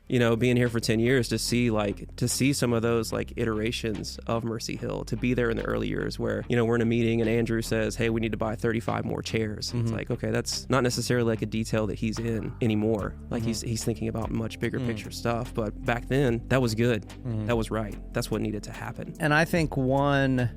being here for 10 years to see some of those like iterations of Mercy Hill, to be there in the early years where, we're in a meeting and Andrew says, hey, we need to buy 35 more chairs. It's like, okay, that's not necessarily like a detail that he's in anymore. Like he's thinking about much bigger picture stuff. But back then that was good. That was right. That's what needed to happen. And I think one,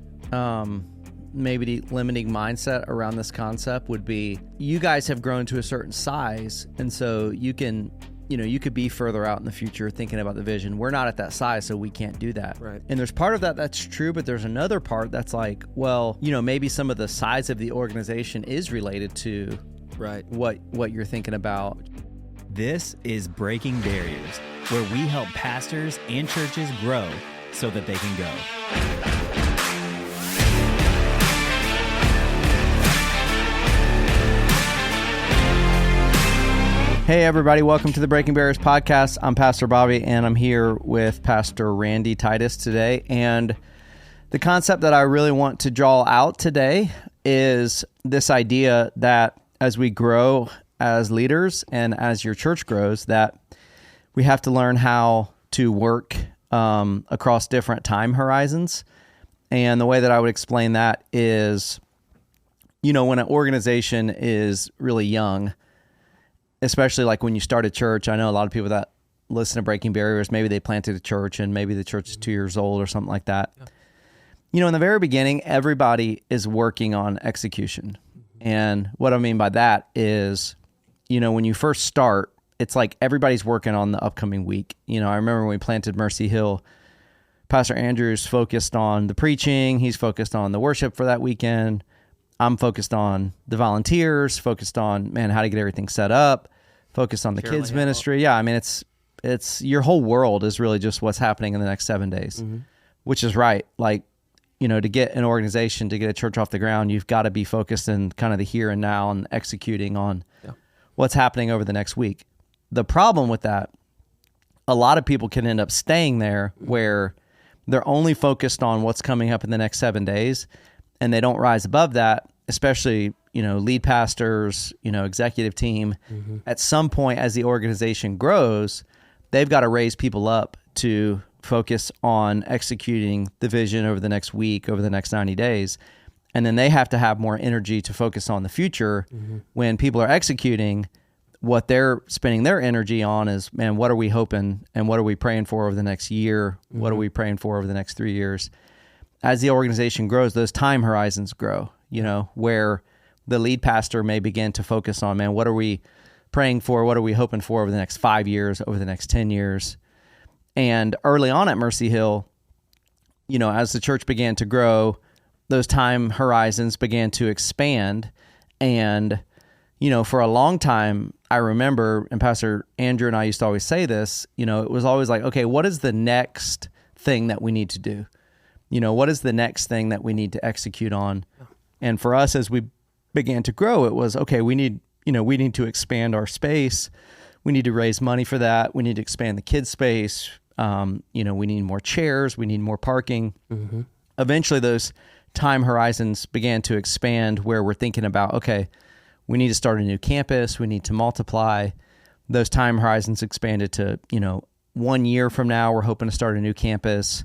maybe limiting mindset around this concept would be, you guys have grown to a certain size. And so you can, you could be further out in the future thinking about the vision. We're not at that size, so we can't do that. Right. And there's part of that that's true, but there's another part that's like, well, maybe some of the size of the organization is related to what you're thinking about. This is Breaking Barriers, where we help pastors and churches grow so that they can go. Hey everybody, welcome to the Breaking Barriers podcast. I'm Pastor Bobby and I'm here with Pastor Randy Titus today. And the concept that I really want to draw out today is this idea that as we grow as leaders and as your church grows, that we have to learn how to work across different time horizons. And the way that I would explain that is, when an organization is really young, especially like when you start a church. I know a lot of people that listen to Breaking Barriers, maybe they planted a church and maybe the church is 2 years old or something like that. Yeah. In the very beginning, everybody is working on execution. And what I mean by that is, when you first start, it's like everybody's working on the upcoming week. I remember when we planted Mercy Hill, Pastor Andrew's focused on the preaching. He's focused on the worship for that weekend. I'm focused on the volunteers, focused on, how to get everything set up, focused on the kids ministry. Yeah, it's your whole world is really just what's happening in the next 7 days, which is right. Like, to get an organization, to get a church off the ground, you've got to be focused in kind of the here and now and executing on what's happening over the next week. The problem with that, a lot of people can end up staying there where they're only focused on what's coming up in the next 7 days, and they don't rise above that, especially, lead pastors, executive team. At some point as the organization grows, they've got to raise people up to focus on executing the vision over the next week, over the next 90 days. And then they have to have more energy to focus on the future. When people are executing, what they're spending their energy on is, what are we hoping and what are we praying for over the next year? What are we praying for over the next 3 years? As the organization grows, those time horizons grow, where the lead pastor may begin to focus on, what are we praying for? What are we hoping for over the next 5 years, over the next 10 years? And early on at Mercy Hill, as the church began to grow, those time horizons began to expand. And, for a long time, I remember, and Pastor Andrew and I used to always say this, it was always like, okay, what is the next thing that we need to do? What is the next thing that we need to execute on? And for us, as we began to grow, it was, okay, we need to expand our space. We need to raise money for that. We need to expand the kids' space. We need more chairs. We need more parking. Eventually, those time horizons began to expand where we're thinking about, okay, we need to start a new campus. We need to multiply. Those time horizons expanded to, 1 year from now, we're hoping to start a new campus.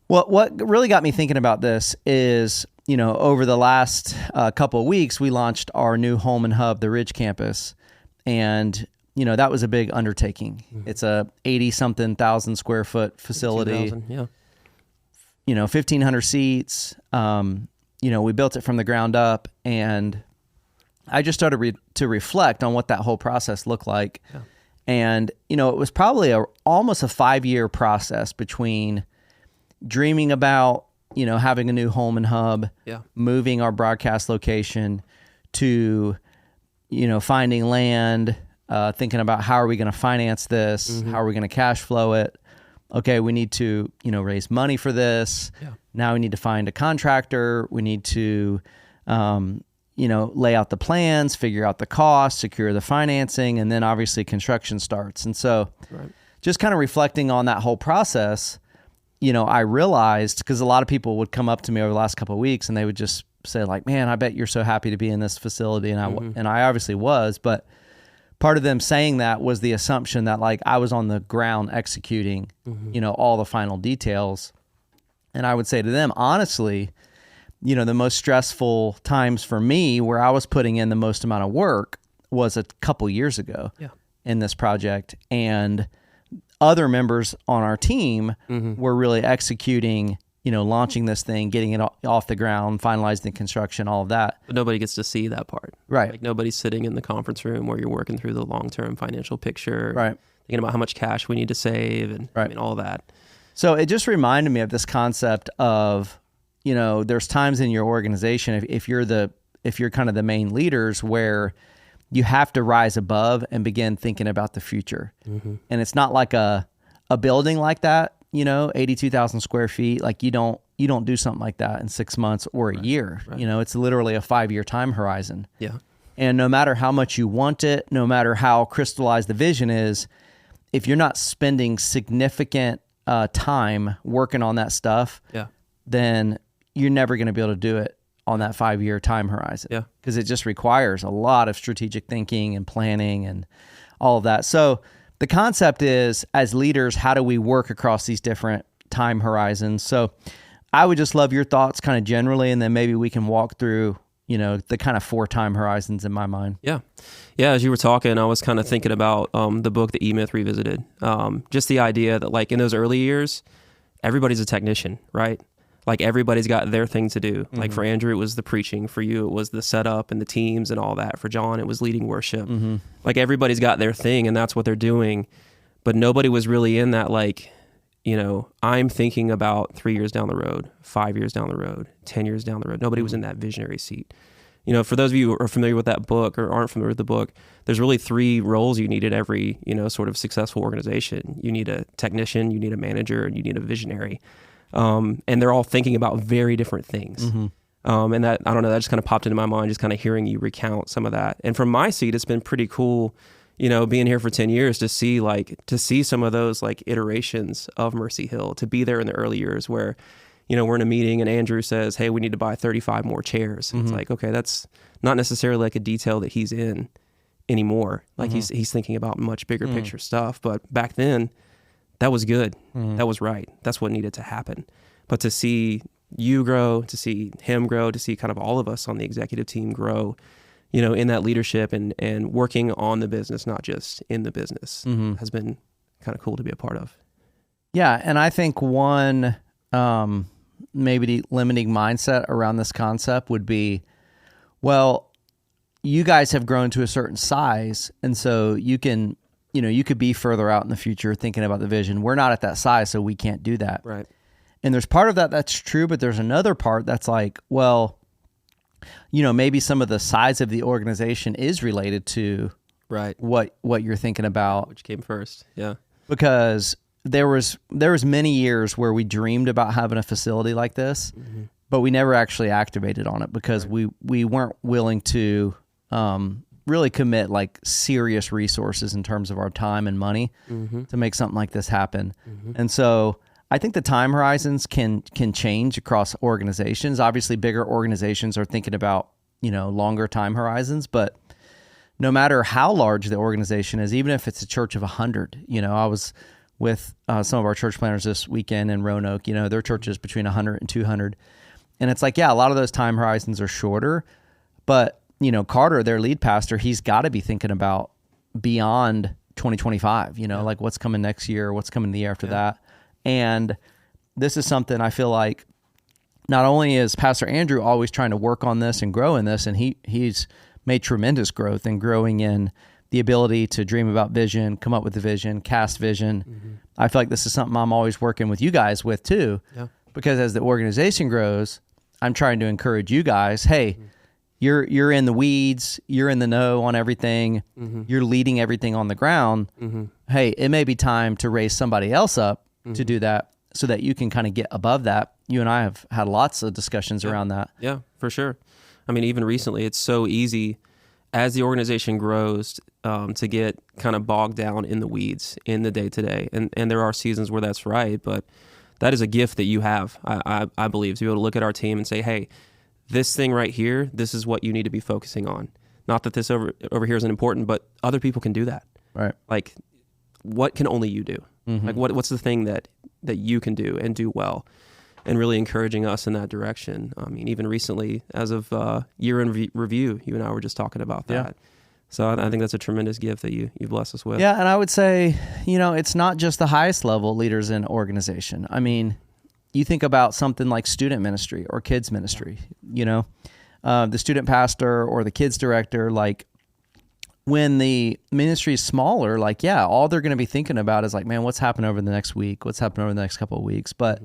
What really got me thinking about this is, over the last couple of weeks, we launched our new home and hub, the Ridge campus. And, that was a big undertaking. It's a 80-something thousand square foot facility. 1,500 seats. We built it from the ground up. And I just started to reflect on what that whole process looked like. Yeah. And, it was probably almost a 5-year process between dreaming about, having a new home and hub, moving our broadcast location, to, finding land, thinking about how are we going to finance this? How are we going to cash flow it? Okay, we need to, raise money for this. Yeah. Now we need to find a contractor. We need to, lay out the plans, figure out the costs, secure the financing, and then obviously construction starts. And so just kind of reflecting on that whole process, I realized, because a lot of people would come up to me over the last couple of weeks and they would just say like, man, I bet you're so happy to be in this facility. And I obviously was, but part of them saying that was the assumption that like I was on the ground executing, all the final details. And I would say to them, honestly, the most stressful times for me where I was putting in the most amount of work was a couple years ago in this project. And other members on our team were really executing, launching this thing, getting it off the ground, finalizing the construction, all of that. But nobody gets to see that part. Right. Like nobody's sitting in the conference room where you're working through the long-term financial picture. Right. Thinking about how much cash we need to save and all that. So it just reminded me of this concept of, there's times in your organization, if you're kind of the main leaders, where you have to rise above and begin thinking about the future. And it's not like a building like that, 82,000 square feet. Like you don't do something like that in 6 months or a year. Right. It's literally a 5-year time horizon. Yeah. And no matter how much you want it, no matter how crystallized the vision is, if you're not spending significant time working on that stuff, then you're never going to be able to do it on that 5-year time horizon. Yeah. Because it just requires a lot of strategic thinking and planning and all of that. So the concept is, as leaders, how do we work across these different time horizons? So I would just love your thoughts kind of generally, and then maybe we can walk through, the kind of 4 time horizons in my mind. Yeah. Yeah. As you were talking, I was kind of thinking about the book that E-Myth Revisited. Just the idea that like in those early years, everybody's a technician, right? Like everybody's got their thing to do. Like for Andrew, it was the preaching. For you, it was the setup and the teams and all that. For John, it was leading worship. Like everybody's got their thing and that's what they're doing. But nobody was really in that like, I'm thinking about 3 years down the road, 5 years down the road, 10 years down the road. Nobody was in that visionary seat. For those of you who are familiar with that book or aren't familiar with the book, there's really 3 roles you need in every, sort of successful organization. You need a technician, you need a manager, and you need a visionary. And they're all thinking about very different things. And that, I don't know, that just kind of popped into my mind, just kind of hearing you recount some of that. And from my seat, it's been pretty cool, being here for 10 years to see some of those like iterations of Mercy Hill, to be there in the early years where, we're in a meeting and Andrew says, hey, we need to buy 35 more chairs. It's like, okay, that's not necessarily like a detail that he's in anymore. Like he's thinking about much bigger picture stuff. But back then, that was good. That was right. That's what needed to happen. But to see you grow, to see him grow, to see kind of all of us on the executive team grow, in that leadership and working on the business, not just in the business, has been kind of cool to be a part of. Yeah. And I think one maybe limiting mindset around this concept would be, well, you guys have grown to a certain size, and so you can, you could be further out in the future thinking about the vision. We're not at that size, so we can't do that. Right. And there's part of that that's true, but there's another part that's like, well, maybe some of the size of the organization is related to what you're thinking about. Which came first. Yeah. Because there was many years where we dreamed about having a facility like this, but we never actually activated on it because we weren't willing to really commit like serious resources in terms of our time and money to make something like this happen. And so I think the time horizons can change across organizations. Obviously, bigger organizations are thinking about, longer time horizons, but no matter how large the organization is, even if it's a church of 100, I was with some of our church planners this weekend in Roanoke, their church is between 100 and 200. And it's like, yeah, a lot of those time horizons are shorter, but Carter, their lead pastor, he's got to be thinking about beyond 2025, like what's coming next year, what's coming the year after that. And this is something I feel like not only is Pastor Andrew always trying to work on this and grow in this, and he's made tremendous growth in growing in the ability to dream about vision, come up with the vision, cast vision. I feel like this is something I'm always working with you guys with too, because as the organization grows, I'm trying to encourage you guys, hey, you're in the weeds, you're in the know on everything, you're leading everything on the ground. Hey, it may be time to raise somebody else up to do that so that you can kind of get above that. You and I have had lots of discussions around that. Yeah, for sure. I mean, even recently, it's so easy as the organization grows to get kind of bogged down in the weeds in the day-to-day. And there are seasons where that's right, but that is a gift that you have, I believe, to be able to look at our team and say, hey, this thing right here, this is what you need to be focusing on. Not that this over here isn't important, but other people can do that. Right. Like, what can only you do? Mm-hmm. Like, what's the thing that you can do and do well? And really encouraging us in that direction. I mean, even recently, as of year-end review, you and I were just talking about that. Yeah. So I think that's a tremendous gift that you bless us with. Yeah, and I would say, it's not just the highest level leaders in organization. I mean, you think about something like student ministry or kids ministry, the student pastor or the kids director, like when the ministry is smaller, like, all they're going to be thinking about is like, man, what's happening over the next week? What's happening over the next couple of weeks? But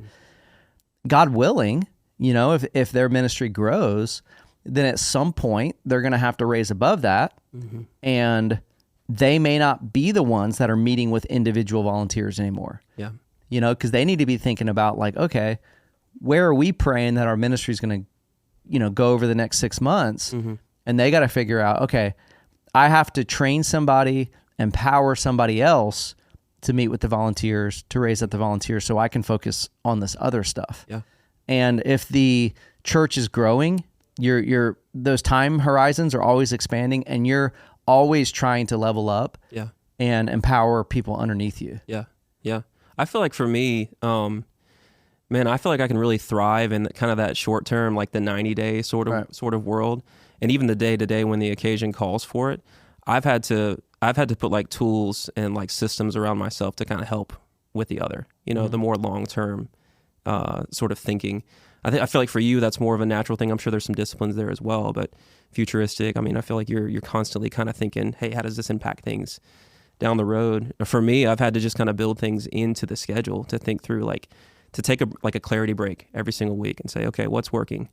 God willing, if their ministry grows, then at some point they're going to have to raise above that. Mm-hmm. And they may not be the ones that are meeting with individual volunteers anymore. Yeah. Because they need to be thinking about like, okay, where are we praying that our ministry is going to, go over the next 6 months? Mm-hmm. And they got to figure out, okay, I have to train somebody, empower somebody else to meet with the volunteers, to raise up the volunteers so I can focus on this other stuff. Yeah. And if the church is growing, your those time horizons are always expanding and you're always trying to level up and empower people underneath you. Yeah. Yeah. I feel like for me, man, I feel like I can really thrive in kind of that short term, like the 90-day sort of world. And even the day-to-day when the occasion calls for it, I've had to put like tools and like systems around myself to kind of help with the other, the more long-term sort of thinking. I feel like for you, that's more of a natural thing. I'm sure there's some disciplines there as well, but futuristic, I mean, I feel like you're constantly kind of thinking, hey, how does this impact things down the road? For me, I've had to just kind of build things into the schedule to think through, like to take a clarity break every single week and say, okay, what's working?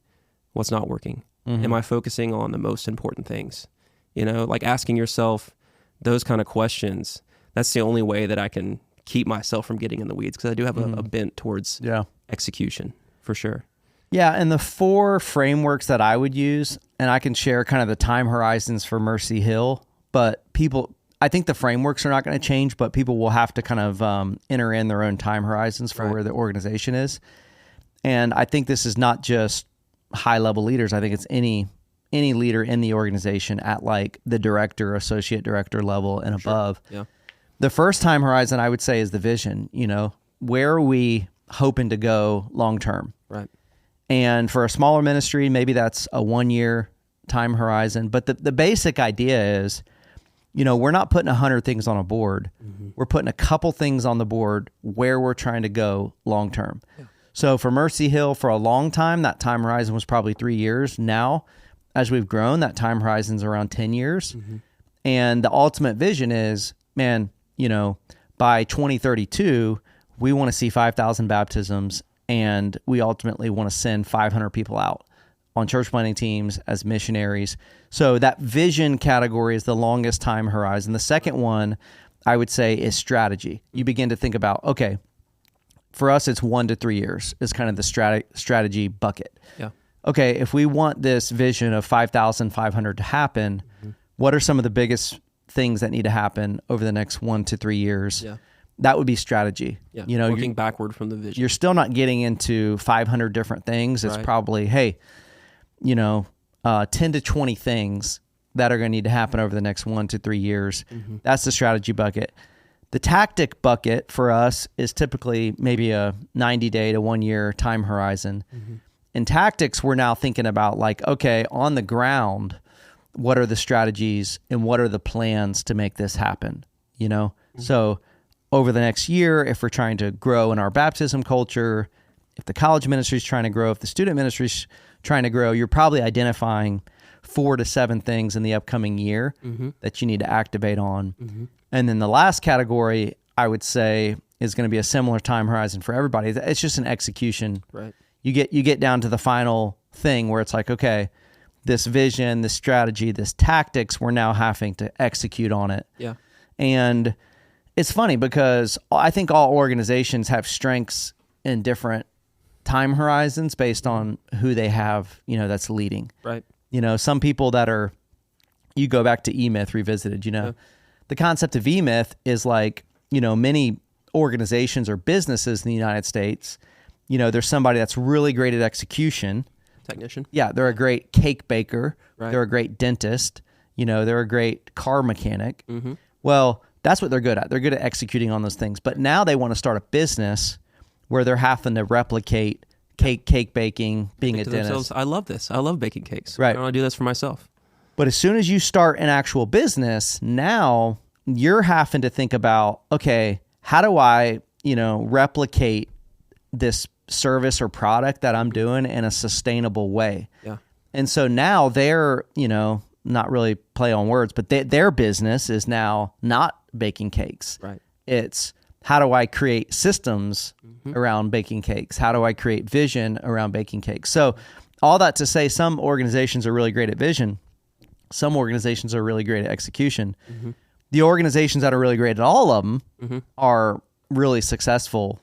What's not working? Mm-hmm. Am I focusing on the most important things? Like asking yourself those kind of questions. That's the only way that I can keep myself from getting in the weeds, because I do have a bent towards execution for sure. Yeah, and the 4 frameworks that I would use, and I can share kind of the time horizons for Mercy Hill, but I think the frameworks are not going to change, but people will have to kind of enter in their own time horizons for where the organization is. And I think this is not just high-level leaders. I think it's any leader in the organization at like the director, associate director level and above. Yeah. The first time horizon I would say is the vision. Where are we hoping to go long-term? Right. And for a smaller ministry, maybe that's a 1-year time horizon. But the basic idea is, we're not putting 100 things on a board. Mm-hmm. We're putting a couple things on the board where we're trying to go long term. Yeah. So for Mercy Hill, for a long time, that time horizon was probably 3 years. Now, as we've grown, that time horizon's around 10 years. Mm-hmm. And the ultimate vision is, man, by 2032, we want to see 5,000 baptisms, and we ultimately want to send 500 people out on church planting teams as missionaries. So that vision category is the longest time horizon. The second one, I would say, is strategy. You begin to think about, okay, for us, it's 1 to 3 years is kind of the strategy bucket. Yeah. Okay, if we want this vision of 5,500 to happen, what are some of the biggest things that need to happen over the next 1 to 3 years? Yeah. That would be strategy. Yeah. Working backward from the vision. You're still not getting into 500 different things. It's probably, hey, 10 to 20 things that are going to need to happen over the next 1 to 3 years. Mm-hmm. That's the strategy bucket. The tactic bucket for us is typically maybe a 90-day to 1 year time horizon. Mm-hmm. In tactics, we're now thinking about like, okay, on the ground, what are the strategies and what are the plans to make this happen? Mm-hmm. So over the next year, if we're trying to grow in our baptism culture, if the college ministry is trying to grow, if the student ministry is trying to grow, you're probably identifying 4 to 7 things in the upcoming year that you need to activate on. Mm-hmm. And then the last category, I would say, is going to be a similar time horizon for everybody. It's just an execution. Right. You get down to the final thing where it's like, okay, this vision, this strategy, this tactics, we're now having to execute on it. Yeah. And it's funny because I think all organizations have strengths in different time horizons based on who they have, that's leading. Right. Some people that are, you go back to E-Myth Revisited, the concept of E-Myth is like, many organizations or businesses in the United States, there's somebody that's really great at execution. Technician. Yeah. They're a great cake baker. Right. They're a great dentist. they're a great car mechanic. Well, that's what they're good at. They're good at executing on those things. But now they want to start a business where they're having to replicate cake baking, being a dentist. I love this. I love baking cakes. Right. I want to do this for myself. But as soon as you start an actual business, now you're having to think about, okay, how do I, replicate this service or product that I'm doing in a sustainable way? Yeah. And so now they're, not really play on words, but their business is now not baking cakes. Right. It's how do I create systems around baking cakes? How do I create vision around baking cakes? So all that to say, some organizations are really great at vision. Some organizations are really great at execution. The organizations that are really great at all of them are really successful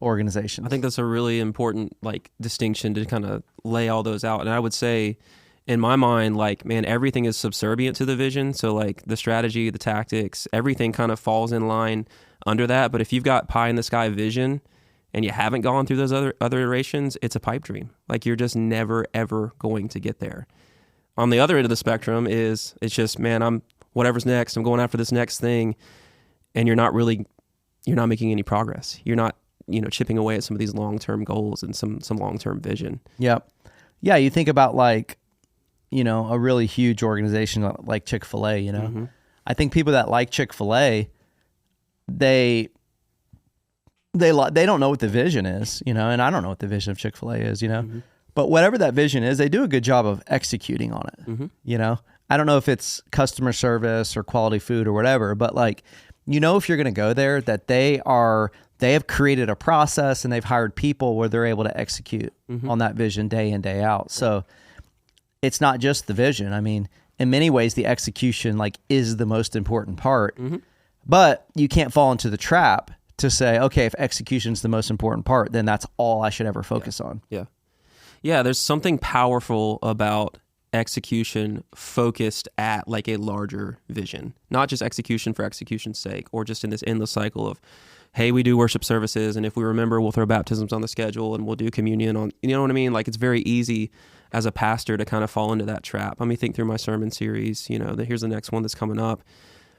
organizations. I think that's a really important distinction to kind of lay all those out. And I would say, in my mind, everything is subservient to the vision. So the strategy, the tactics, everything kind of falls in line under that. But if you've got pie in the sky vision and you haven't gone through those other iterations, it's a pipe dream. You're just never, ever going to get there. On the other end of the spectrum it's just, I'm whatever's next, I'm going after this next thing. And you're not making any progress. You're not, chipping away at some of these long-term goals and some long-term vision. Yep. Yeah. You think about a really huge organization like Chick-fil-A, I think people that like Chick-fil-A, they don't know what the vision is, and I don't know what the vision of Chick-fil-A is, but whatever that vision is, they do a good job of executing on it. I don't know if it's customer service or quality food or whatever, but if you're going to go there, that they have created a process and they've hired people where they're able to execute on that vision day in, day out. So it's not just the vision. I mean, in many ways, the execution is the most important part, but you can't fall into the trap to say, okay, if execution is the most important part, then that's all I should ever focus on. Yeah. There's something powerful about execution focused at a larger vision, not just execution for execution's sake, or just in this endless cycle of, hey, we do worship services, and if we remember, we'll throw baptisms on the schedule and we'll do communion on, you know what I mean? It's very easy as a pastor to kind of fall into that trap. Let me think through my sermon series, here's the next one that's coming up.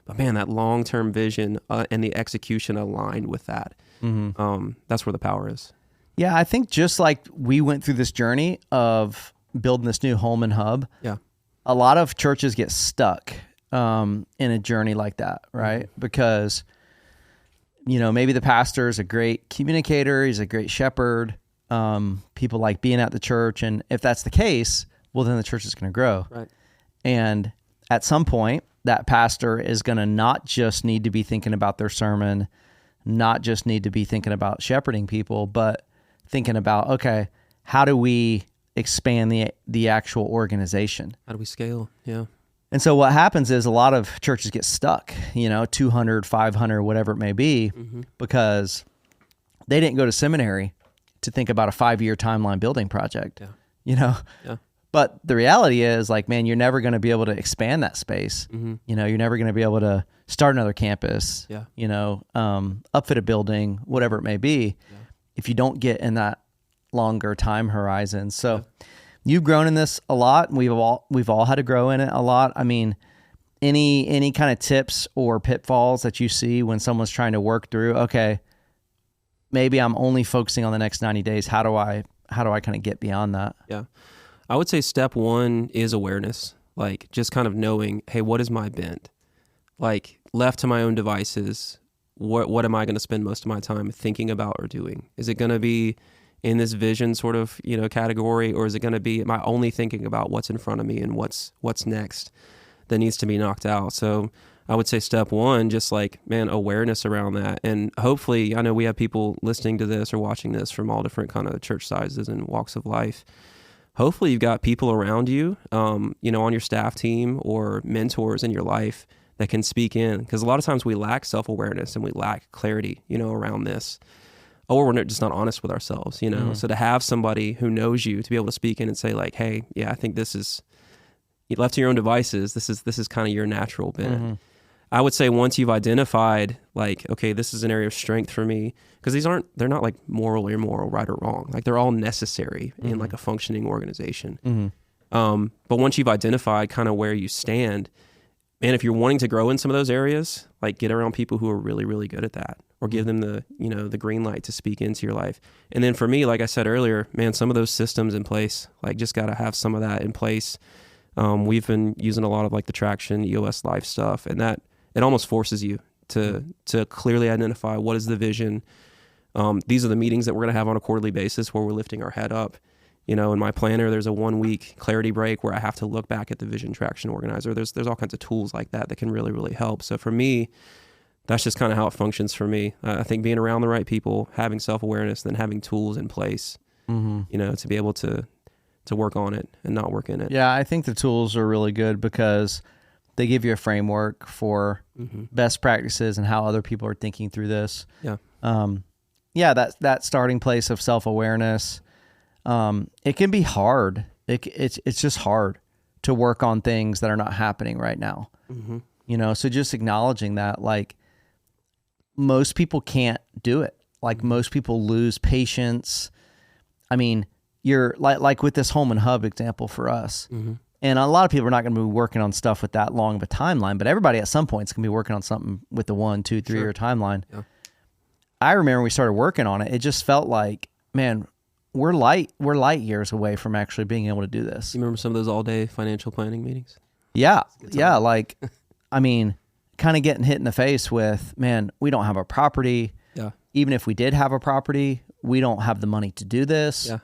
But man, that long-term vision and the execution aligned with that. That's where the power is. Yeah, I think just like we went through this journey of building this new home and hub, a lot of churches get stuck in a journey like that, right? Because, maybe the pastor is a great communicator, he's a great shepherd, people like being at the church, and if that's the case, well, then the church is going to grow. Right. And at some point, that pastor is going to not just need to be thinking about their sermon, not just need to be thinking about shepherding people, but thinking about, okay, how do we expand the actual organization? How do we scale? Yeah. And so what happens is a lot of churches get stuck, 200, 500, whatever it may be, because they didn't go to seminary to think about a 5-year timeline building project, Yeah. But the reality is man, you're never going to be able to expand that space. You're never going to be able to start another campus, upfit a building, whatever it may be, if you don't get in that longer time horizon. So you've grown in this a lot. We've all had to grow in it a lot. I mean, any kind of tips or pitfalls that you see when someone's trying to work through, okay, maybe I'm only focusing on the next 90 days. How do I kind of get beyond that? Yeah. I would say step one is awareness, just kind of knowing, hey, what is my bent? Left to my own devices, what am I going to spend most of my time thinking about or doing? Is it going to be in this vision sort of, category, or is it going to be, am I only thinking about what's in front of me and what's next that needs to be knocked out? So I would say step one, just awareness around that. And hopefully, I know we have people listening to this or watching this from all different kind of church sizes and walks of life. Hopefully you've got people around you, on your staff team or mentors in your life that can speak in. Because a lot of times we lack self-awareness and we lack clarity, around this. Or we're just not honest with ourselves, So to have somebody who knows you to be able to speak in and say hey, yeah, I think this is, left to your own devices, this is kind of your natural bent. I would say once you've identified okay, this is an area of strength for me, because they're not moral or immoral, right or wrong. They're all necessary in a functioning organization. But once you've identified kind of where you stand, man, if you're wanting to grow in some of those areas, like get around people who are really, really good at that, or give them the, the green light to speak into your life. And then for me, like I said earlier, man, some of those systems in place, like just got to have some of that in place. We've been using a lot of like the Traction EOS Life stuff, and that it almost forces you to clearly identify what is the vision. These are the meetings that we're going to have on a quarterly basis where we're lifting our head up. In my planner, there's a 1 week clarity break where I have to look back at the vision traction organizer. There's all kinds of tools like that can really, really help. So for me, that's just kind of how it functions for me. I think being around the right people, having self-awareness, then having tools in place, to be able to work on it and not work in it. Yeah, I think the tools are really good because they give you a framework for best practices and how other people are thinking through this. Yeah. That starting place of self-awareness. It can be hard. It's just hard to work on things that are not happening right now. So just acknowledging that, like, most people can't do it. Like, most people lose patience. I mean, you're like with this home and hub example for us. And a lot of people are not going to be working on stuff with that long of a timeline, but everybody at some point is going to be working on something with the 1, 2, 3 year timeline. Yeah. I remember when we started working on it, it just felt like, man, we're light years away from actually being able to do this. You remember some of those all-day financial planning meetings? Yeah. Like, I mean, kind of getting hit in the face with, man, we don't have a property. Yeah. Even if we did have a property, we don't have the money to do this. Yeah.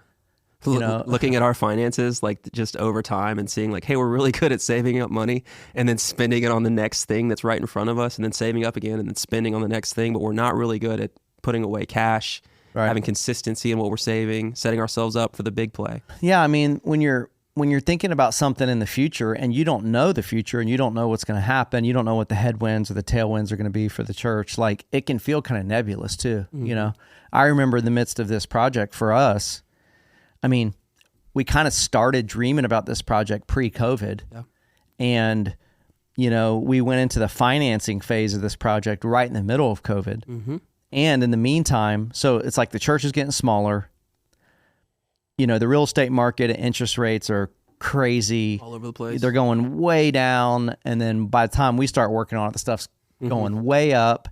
Looking at our finances, like just over time and seeing like, hey, we're really good at saving up money and then spending it on the next thing that's right in front of us, and then saving up again and then spending on the next thing. But we're not really good at putting away cash, having consistency in what we're saving, setting ourselves up for the big play. Yeah. I mean, when you're thinking about something in the future and you don't know the future and you don't know what's going to happen, you don't know what the headwinds or the tailwinds are going to be for the church, like it can feel kind of nebulous too. I remember in the midst of this project for us, I mean, we kind of started dreaming about this project pre-COVID. Yeah. And, we went into the financing phase of this project right in the middle of COVID. And in the meantime, so it's like the church is getting smaller. The real estate market and interest rates are crazy. All over the place. They're going way down. And then by the time we start working on it, the stuff's going way up.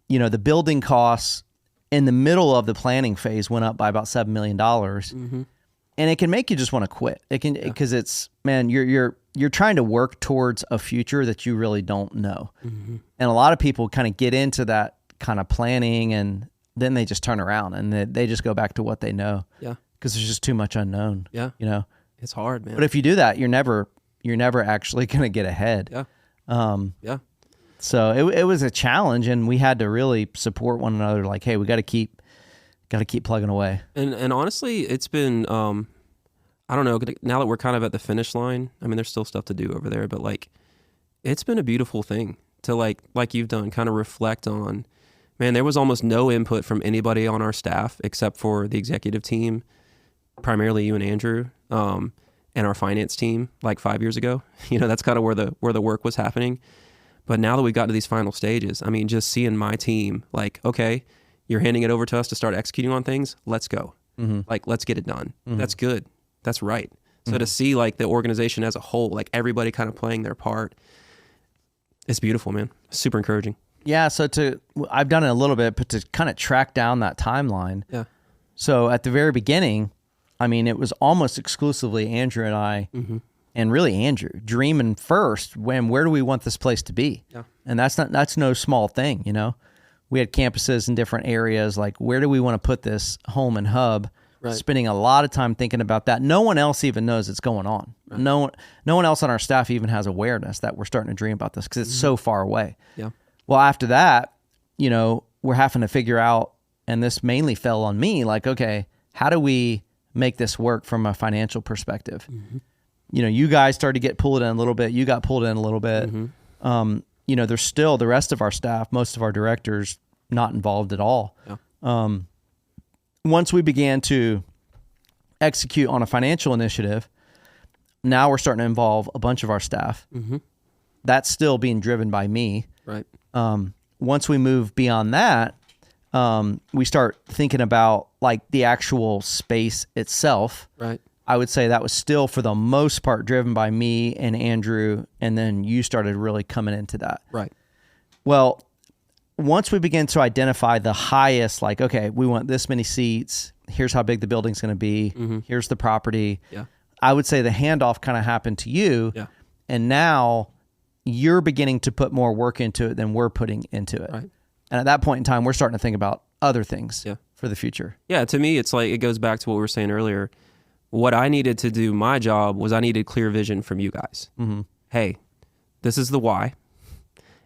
The building costs in the middle of the planning phase went up by about $7 million. And it can make you just want to quit. It can, because it's, man, you're trying to work towards a future that you really don't know. And a lot of people kind of get into that kind of planning and then they just turn around and they just go back to what they know. Yeah. Because there's just too much unknown. Yeah. It's hard, man. But if you do that, you're never actually going to get ahead. Yeah. So it was a challenge, and we had to really support one another. Like, hey, we got to keep plugging away. And honestly, it's been, I don't know, now that we're kind of at the finish line, I mean, there's still stuff to do over there, but like, it's been a beautiful thing to like you've done, kind of reflect on, man, there was almost no input from anybody on our staff except for the executive team, primarily you and Andrew, and our finance team like 5 years ago. That's kind of where the work was happening. But now that we've got to these final stages, I mean, just seeing my team, like, okay, you're handing it over to us to start executing on things. Let's go. Like, let's get it done. That's good. That's right. So to see like the organization as a whole, like everybody kind of playing their part, it's beautiful, man. Super encouraging. Yeah. So I've done it a little bit, but to kind of track down that timeline. Yeah. So at the very beginning, I mean, it was almost exclusively Andrew and I, and really Andrew dreaming first, where do we want this place to be? Yeah. And that's no small thing. We had campuses in different areas. Like, where do we want to put this home and hub? Right. Spending a lot of time thinking about that. No one else even knows it's going on. Right. No one else on our staff even has awareness that we're starting to dream about this because it's so far away. Yeah. Well, after that, we're having to figure out, and this mainly fell on me, like, okay, how do we make this work from a financial perspective? You guys started to get pulled in a little bit. You got pulled in a little bit. There's still the rest of our staff, most of our directors, not involved at all. Yeah. Once we began to execute on a financial initiative, now we're starting to involve a bunch of our staff. That's still being driven by me. Right. Once we move beyond that, we start thinking about like the actual space itself. Right. I would say that was still for the most part driven by me and Andrew, and then you started really coming into that. Right. Well, once we begin to identify the highest, like, okay, we want this many seats, here's how big the building's going to be, here's the property. Yeah. I would say the handoff kind of happened to you, and now you're beginning to put more work into it than we're putting into it. Right. And at that point in time, we're starting to think about other things for the future. Yeah, to me, it's like, it goes back to what we were saying earlier. What I needed to do, my job, was I needed clear vision from you guys. Hey, this is the why.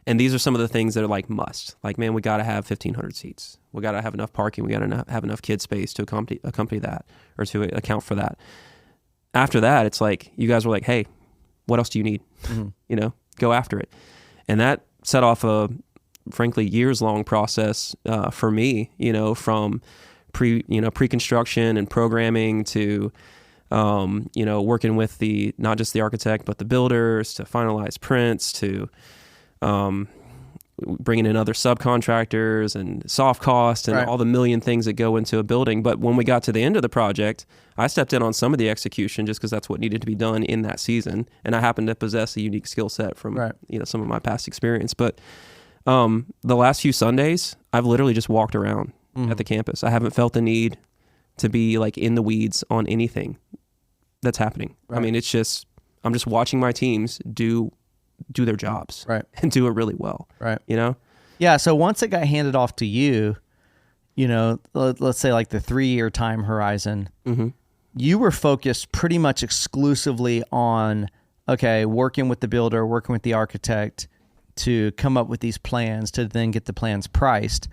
And these are some of the things that are like must. Like, man, we got to have 1,500 seats. We got to have enough parking. We got to have enough kid space to accompany that, or to account for that. After that, it's like, you guys were like, hey, what else do you need? You know, go after it. And that set off a, frankly, years-long process for me, you know, from pre-construction and programming to, you know, working with not just the architect, but the builders, to finalize prints, to bringing in other subcontractors and soft costs and all the million things that go into a building. But when we got to the end of the project, I stepped in on some of the execution just because that's what needed to be done in that season. And I happened to possess a unique skill set from, you know, some of my past experience. But the last few Sundays, I've literally just walked around at the campus. I haven't felt the need to be like in the weeds on anything that's happening. I mean, it's just, I'm just watching my teams do their jobs and do it really well. You know? Yeah. So once it got handed off to you, you know, let's say like the 3-year time horizon, you were focused pretty much exclusively on, okay, working with the builder, working with the architect to come up with these plans, to then get the plans priced.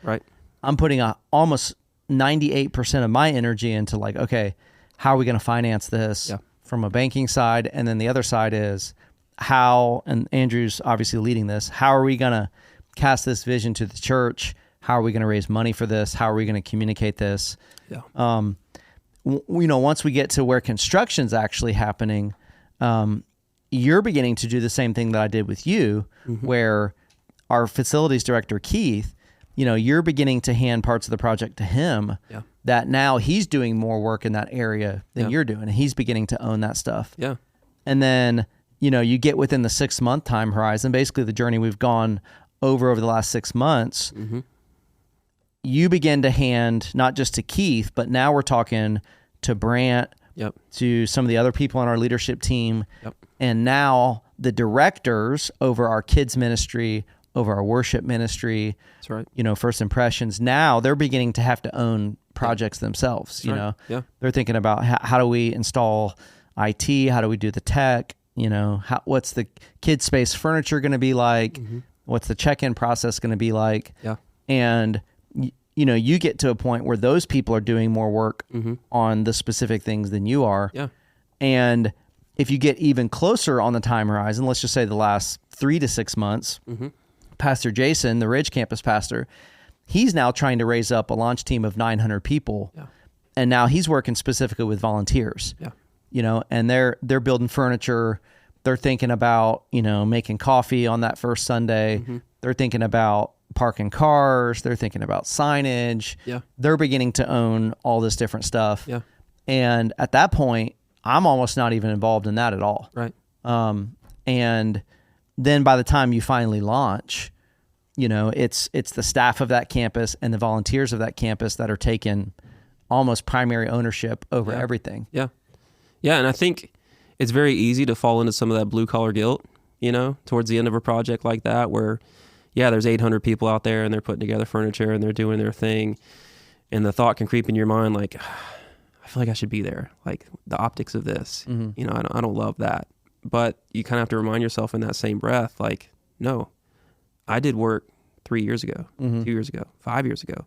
I'm putting almost 98% of my energy into like, okay, how are we going to finance this from a banking side? And then the other side is how, and Andrew's obviously leading this, how are we going to cast this vision to the church? How are we going to raise money for this? How are we going to communicate this? You know, once we get to where construction's actually happening, you're beginning to do the same thing that I did with you, where our facilities director, Keith, you know, you're beginning to hand parts of the project to him that now he's doing more work in that area than you're doing. And he's beginning to own that stuff. And then, you know, you get within the 6-month time horizon, basically the journey we've gone over the last 6 months, you begin to hand not just to Keith, but now we're talking to Brant, to some of the other people on our leadership team. And now the directors over our kids ministry, over our worship ministry, you know, First Impressions, now they're beginning to have to own projects themselves. You know, they're thinking about how do we install IT? How do we do the tech? You know, what's the kid space furniture going to be like? What's the check-in process going to be like? And, you know, you get to a point where those people are doing more work on the specific things than you are. And if you get even closer on the time horizon, let's just say the last 3 to 6 months, Pastor Jason, the Ridge campus pastor, he's now trying to raise up a launch team of 900 people. And now he's working specifically with volunteers. You know, and they're building furniture. They're thinking about, you know, making coffee on that first Sunday. They're thinking about parking cars. They're thinking about signage. They're beginning to own all this different stuff. And at that point, I'm almost not even involved in that at all. And then by the time you finally launch, you know, it's the staff of that campus and the volunteers of that campus that are taking almost primary ownership over everything. Yeah, and I think it's very easy to fall into some of that blue-collar guilt, you know, towards the end of a project like that where, there's 800 people out there and they're putting together furniture and they're doing their thing. And the thought can creep in your mind like, I feel like I should be there. Like the optics of this, you know, I don't love that. But you kind of have to remind yourself in that same breath, like, no, I did work 3 years ago, 2 years ago, 5 years ago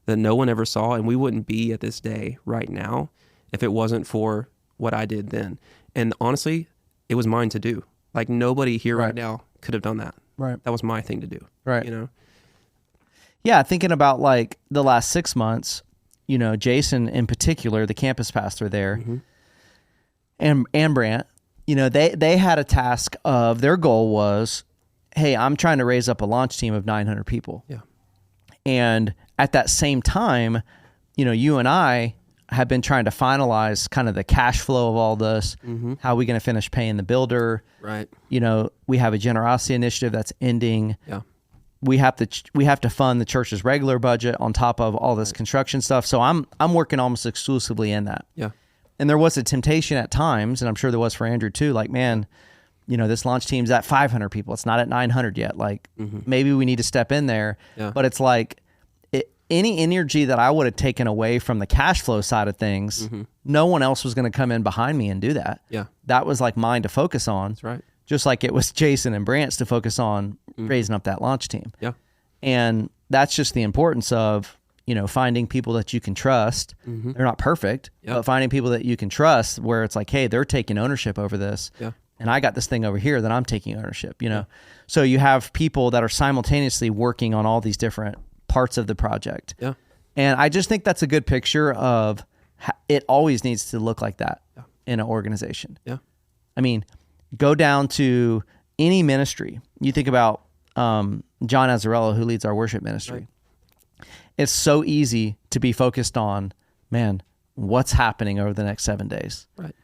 that no one ever saw. And we wouldn't be at this day right now if it wasn't for what I did then. And honestly, it was mine to do. Like nobody here right now could have done that. That was my thing to do. You know? Yeah. Thinking about like the last 6 months, you know, Jason in particular, the campus pastor there, and Brant, you know, they had a task of, their goal was, hey, I'm trying to raise up a launch team of 900 people. And at that same time, you know, you and I have been trying to finalize kind of the cash flow of all this. How are we going to finish paying the builder? Right. You know, we have a generosity initiative that's ending. Yeah. We have to fund the church's regular budget on top of all this construction stuff. So I'm working almost exclusively in that. Yeah. And there was a temptation at times, and I'm sure there was for Andrew too, like, man, you know, this launch team's at 500 people. It's not at 900 yet. Like, maybe we need to step in there. Yeah. But it's like, any energy that I would have taken away from the cash flow side of things, no one else was going to come in behind me and do that. Yeah. That was like mine to focus on. That's right. Just like it was Jason and Brant's to focus on raising up that launch team. Yeah. And that's just the importance of, you know, finding people that you can trust. They're not perfect, but finding people that you can trust where it's like, hey, they're taking ownership over this. Yeah. And I got this thing over here that I'm taking ownership, you know? So you have people that are simultaneously working on all these different parts of the project. Yeah. And I just think that's a good picture of it always needs to look like that in an organization. Yeah. I mean, go down to any ministry. You think about John Azzarello, who leads our worship ministry. Right. It's so easy to be focused on, man, what's happening over the next 7 days? Right.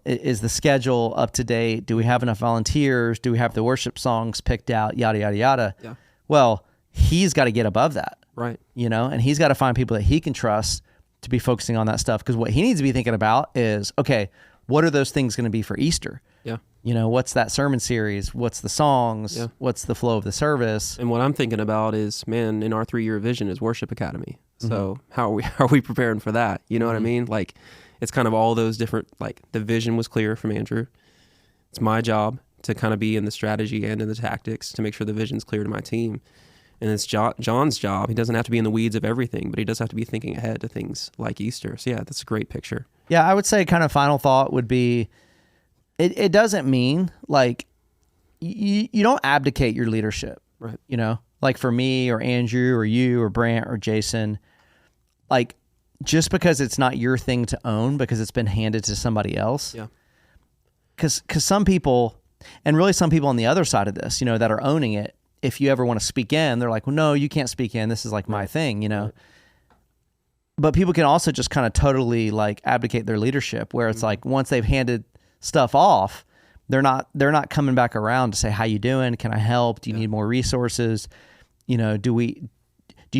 Is the schedule up to date? Do we have enough volunteers? Do we have the worship songs picked out? Yada, yada, yada. Yeah. Well, he's got to get above that. Right. You know, and he's got to find people that he can trust to be focusing on that stuff. Because what he needs to be thinking about is, okay, what are those things going to be for Easter? Yeah. You know, what's that sermon series? What's the songs? Yeah. What's the flow of the service? And what I'm thinking about is, man, in our 3-year vision is Worship Academy. So how are we preparing for that? You know what I mean? Like, it's kind of all those different, like, the vision was clear from Andrew. It's my job to kind of be in the strategy and in the tactics to make sure the vision's clear to my team. And it's John's job. He doesn't have to be in the weeds of everything, but he does have to be thinking ahead to things like Easter. So yeah, that's a great picture. Yeah, I would say kind of final thought would be, it doesn't mean like you don't abdicate your leadership. Right. You know, like for me or Andrew or you or Brant or Jason, like just because it's not your thing to own because it's been handed to somebody else. Yeah. Because some people, and really some people on the other side of this, you know, that are owning it, if you ever want to speak in, they're like, well, no, you can't speak in. This is like my thing, you know. Right. But people can also just kind of totally like abdicate their leadership where it's like once they've handed stuff off, they're not coming back around to say, how you doing? Can I help? Do you need more resources? You know, do you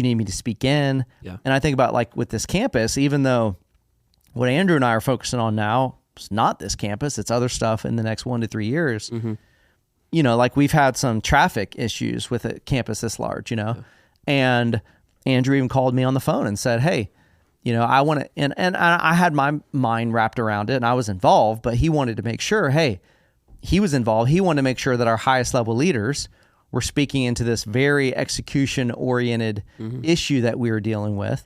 need me to speak in? Yeah. And I think about like with this campus, even though what Andrew and I are focusing on now is not this campus, it's other stuff in the next 1 to 3 years. You know, like we've had some traffic issues with a campus this large, you know, and Andrew even called me on the phone and said, hey, you know, I want to, and I had my mind wrapped around it and I was involved, but he wanted to make sure, hey, he was involved. He wanted to make sure that our highest level leaders were speaking into this very execution oriented issue that we were dealing with.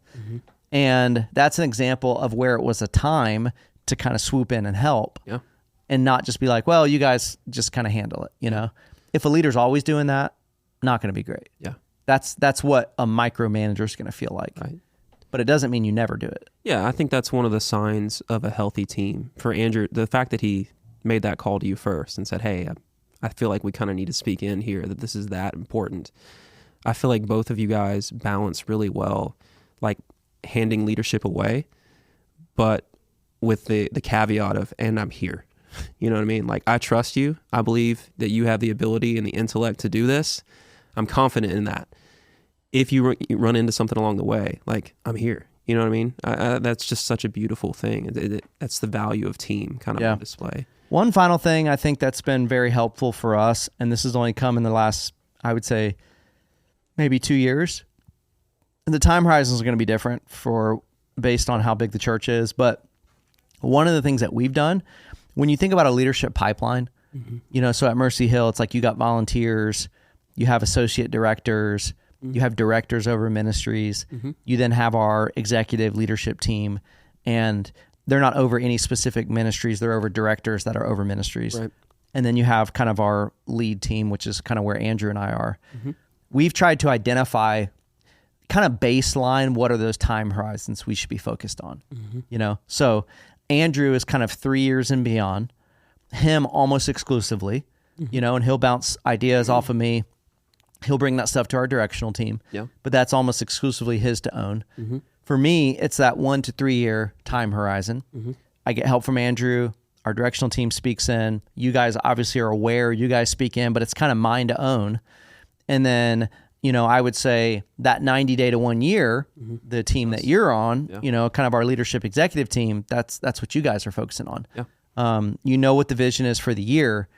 And that's an example of where it was a time to kind of swoop in and help. Yeah. And not just be like, well, you guys just kind of handle it, you know? If a leader's always doing that, not going to be great. Yeah. That's what a micromanager is going to feel like. Right. But it doesn't mean you never do it. Yeah, I think that's one of the signs of a healthy team. For Andrew, the fact that he made that call to you first and said, hey, I feel like we kind of need to speak in here, that this is that important. I feel like both of you guys balance really well, like handing leadership away, but with the caveat of, and I'm here. You know what I mean? Like, I trust you. I believe that you have the ability and the intellect to do this. I'm confident in that. If you run into something along the way, like, I'm here. You know what I mean? That's just such a beautiful thing. That's the value of team kind of on display. One final thing I think that's been very helpful for us, and this has only come in the last, I would say, maybe 2 years. And the time horizons are going to be different based on how big the church is. But one of the things that we've done, when you think about a leadership pipeline, you know, so at Mercy Hill, it's like you got volunteers, you have associate directors, you have directors over ministries, you then have our executive leadership team, and they're not over any specific ministries, they're over directors that are over ministries. Right. And then you have kind of our lead team, which is kind of where Andrew and I are. We've tried to identify kind of baseline, what are those time horizons we should be focused on, you know? So Andrew is kind of 3 years and beyond, him almost exclusively, you know, and he'll bounce ideas off of me. He'll bring that stuff to our directional team, Yeah. but that's almost exclusively his to own. For me, it's that 1 to 3 year time horizon. I get help from Andrew. Our directional team speaks in. You guys obviously are aware. You guys speak in, but it's kind of mine to own. And then, I would say that 90 day to 1 year, the team that you're on, kind of our leadership executive team, that's what you guys are focusing on. Yeah. What the vision is for the year.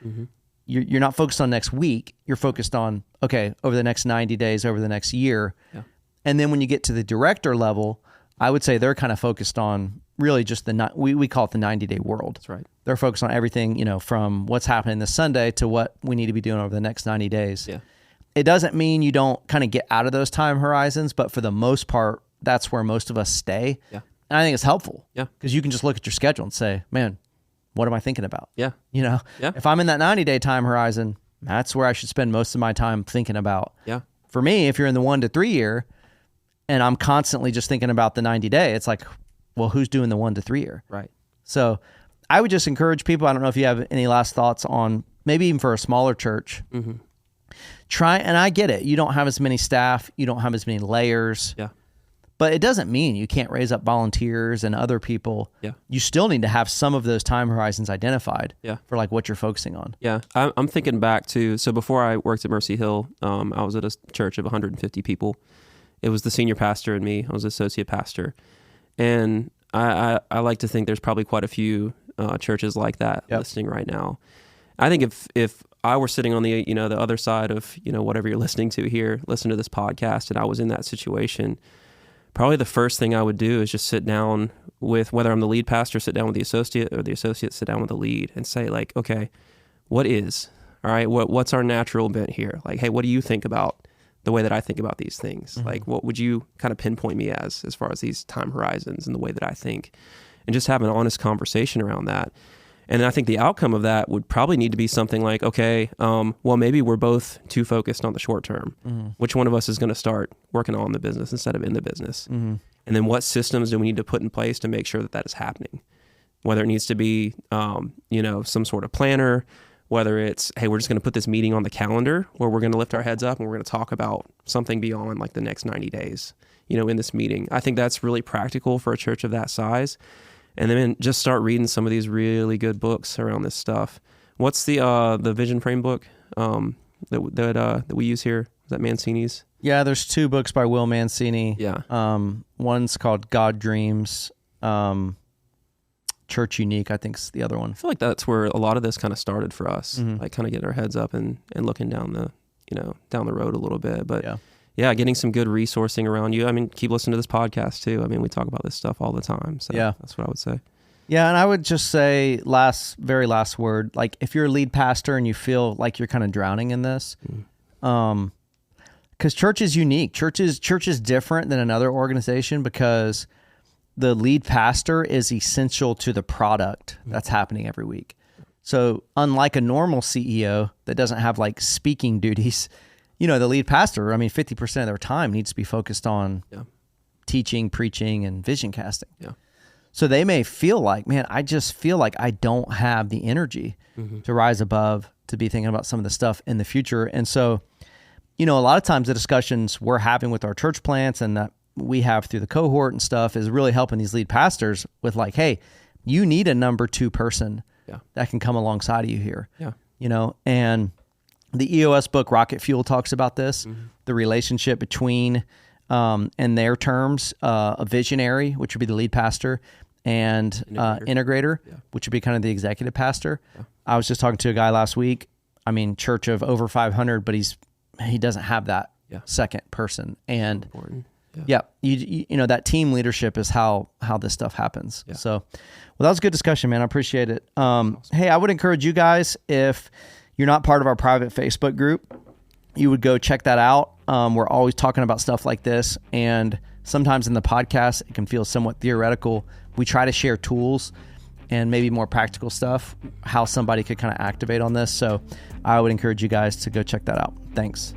You're not focused on next week. You're focused on, okay, over the next 90 days, over the next year. Yeah. And then when you get to the director level, I would say they're kind of focused on really just we call it the 90-day world. That's right. They're focused on everything, from what's happening this Sunday to what we need to be doing over the next 90 days. Yeah. It doesn't mean you don't kind of get out of those time horizons, but for the most part, that's where most of us stay. Yeah. And I think it's helpful. Yeah. Because you can just look at your schedule and say, man, what am I thinking about? Yeah. Yeah. If I'm in that 90-day time horizon, that's where I should spend most of my time thinking about. Yeah. For me, if you're in the 1 to 3 year and I'm constantly just thinking about the 90-day, it's like, well, who's doing the 1 to 3 year? Right. So I would just encourage people, I don't know if you have any last thoughts on maybe even for a smaller church, try, and I get it. You don't have as many staff. You don't have as many layers. Yeah. But it doesn't mean you can't raise up volunteers and other people. Yeah. You still need to have some of those time horizons identified for like what you're focusing on. Yeah. I'm thinking back to, so before I worked at Mercy Hill, I was at a church of 150 people. It was the senior pastor and me. I was associate pastor. And I like to think there's probably quite a few churches like that listening right now. I think if I were sitting on the, the other side of, whatever you're listening to here, listen to this podcast, and I was in that situation, probably the first thing I would do is just sit down with, whether I'm the lead pastor, sit down with the associate, or the associate sit down with the lead and say like, okay, what is, all right, what's our natural bent here? Like, hey, what do you think about the way that I think about these things? Like, what would you kind of pinpoint me as far as these time horizons and the way that I think? And just have an honest conversation around that. And I think the outcome of that would probably need to be something like, okay, well, maybe we're both too focused on the short term. Which one of us is going to start working on the business instead of in the business? And then what systems do we need to put in place to make sure that is happening? Whether it needs to be, some sort of planner, whether it's, hey, we're just going to put this meeting on the calendar where we're going to lift our heads up and we're going to talk about something beyond like the next 90 days, in this meeting. I think that's really practical for a church of that size. And then just start reading some of these really good books around this stuff. What's the vision frame book that we use here? Is that Mancini's? Yeah, there's 2 books by Will Mancini. Yeah. One's called God Dreams. Church Unique, I think, is the other one. I feel like that's where a lot of this kind of started for us, like kind of getting our heads up and looking down the road a little bit. But yeah, getting some good resourcing around you. I mean, keep listening to this podcast too. I mean, we talk about this stuff all the time. So that's what I would say. Yeah, and I would just say very last word, like if you're a lead pastor and you feel like you're kind of drowning in this, because church is unique. Church is different than another organization because the lead pastor is essential to the product that's happening every week. So unlike a normal CEO that doesn't have like speaking duties, the lead pastor, 50% of their time needs to be focused on teaching, preaching, and vision casting. Yeah. So they may feel like, man, I just feel like I don't have the energy to rise above, to be thinking about some of the stuff in the future. And so, a lot of times the discussions we're having with our church plants and that we have through the cohort and stuff is really helping these lead pastors with like, hey, you need a number 2 person that can come alongside of you here. Yeah. And the EOS book, Rocket Fuel, talks about this, the relationship between, in their terms, a visionary, which would be the lead pastor, and integrator, which would be kind of the executive pastor. Yeah. I was just talking to a guy last week, church of over 500, but he doesn't have that second person. And you that team leadership is how this stuff happens. Yeah. So, well, that was a good discussion, man. I appreciate it. Awesome. Hey, I would encourage you guys, if you're not part of our private Facebook group, you would go check that out. We're always talking about stuff like this, and sometimes in the podcast, it can feel somewhat theoretical. We try to share tools and maybe more practical stuff, how somebody could kind of activate on this. So I would encourage you guys to go check that out. Thanks.